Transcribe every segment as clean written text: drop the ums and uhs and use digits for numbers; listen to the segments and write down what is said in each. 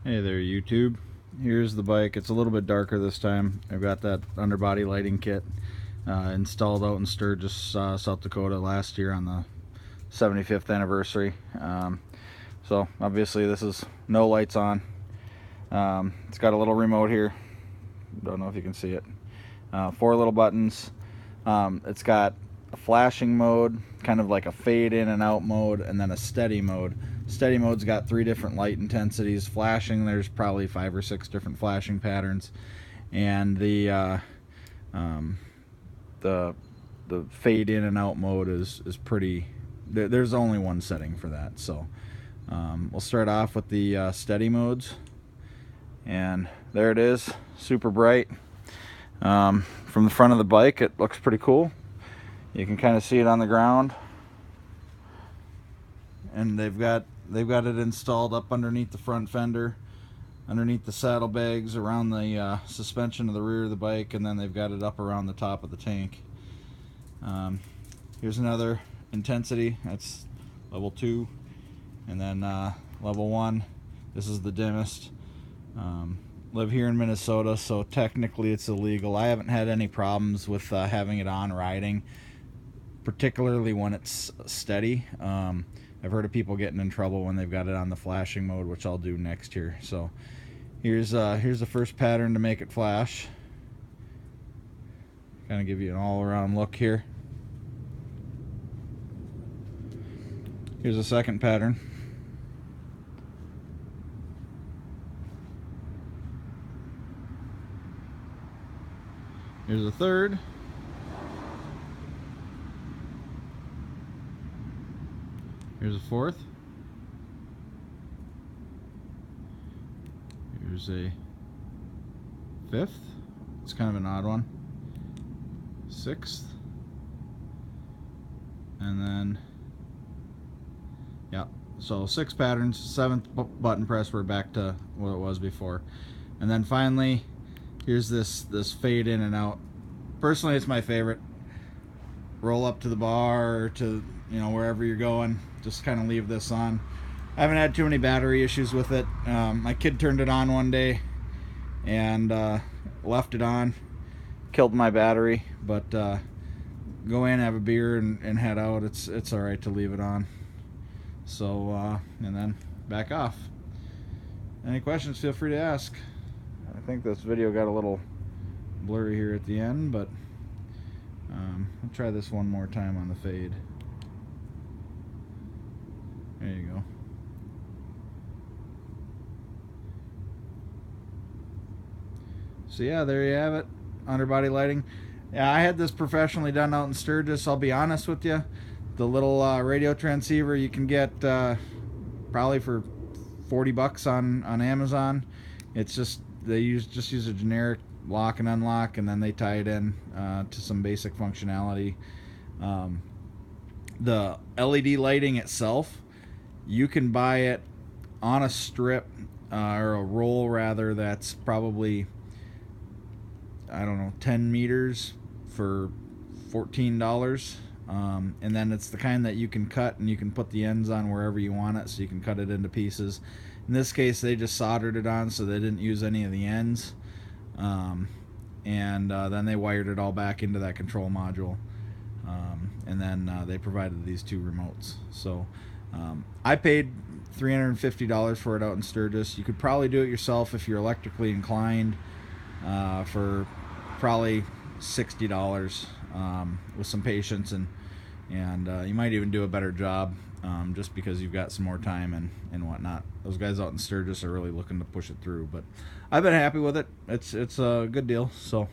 Hey there, YouTube. Here's the bike. It's a little bit darker this time. I've got that underbody lighting kit installed out in Sturgis, South Dakota last year on the 75th anniversary. So obviously this is no lights on. It's got a little remote here. Don't know if you can see it. 4 little buttons. It's got a flashing mode, kind of like a fade in and out mode, and then a steady mode. Steady mode's got 3 different light intensities. Flashing, there's probably 5 or 6 different flashing patterns, and the fade in and out mode is pretty. There's only one setting for that. So we'll start off with the steady modes, and there it is, super bright. From the front of the bike, it looks pretty cool. You can kind of see it on the ground, and they've got it installed up underneath the front fender, underneath the saddlebags, around the suspension of the rear of the bike, and then they've got it up around the top of the tank. Here's another intensity. That's level 2, and then level 1. This is the dimmest. Live here in Minnesota, so technically it's illegal. I haven't had any problems with having it on riding, particularly when it's steady. I've heard of people getting in trouble when they've got it on the flashing mode, which I'll do next year. So here's the first pattern to make it flash. Kind of give you an all-around look here. Here's a second pattern. Here's a third. Here's a fourth. Here's a fifth. It's kind of an odd one. Sixth. And then, yeah, so 6 patterns. 7th button press, we're back to what it was before. And then finally, here's this fade in and out. Personally, it's my favorite. Roll up to the bar or to, wherever you're going, just kind of leave this on. I haven't had too many battery issues with it. My kid turned it on one day and left it on, killed my battery, but go in, have a beer, and head out. It's all right to leave it on. So and then back off. Any questions, feel free to ask. I think this video got a little blurry here at the end, but I'll try this one more time on the fade. There you go. So yeah, there you have it. Underbody lighting. Yeah, I had this professionally done out in Sturgis. I'll be honest with you. The little radio transceiver you can get probably for $40 on Amazon. It's just they just use a generic lock and unlock, and then they tie it in to some basic functionality. The LED lighting itself, you can buy it on a strip or a roll rather, that's probably, I don't know, 10 meters for $14. And then it's the kind that you can cut, and you can put the ends on wherever you want it, so you can cut it into pieces. In this case, they just soldered it on, so they didn't use any of the ends. And then they wired it all back into that control module. And then they provided these 2 remotes. So I paid $350 for it out in Sturgis. You could probably do it yourself if you're electrically inclined for probably $60 with some patience, and you might even do a better job just because you've got some more time and whatnot. Those guys out in Sturgis are really looking to push it through, but I've been happy with it. It's a good deal. So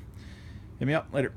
hit me up later.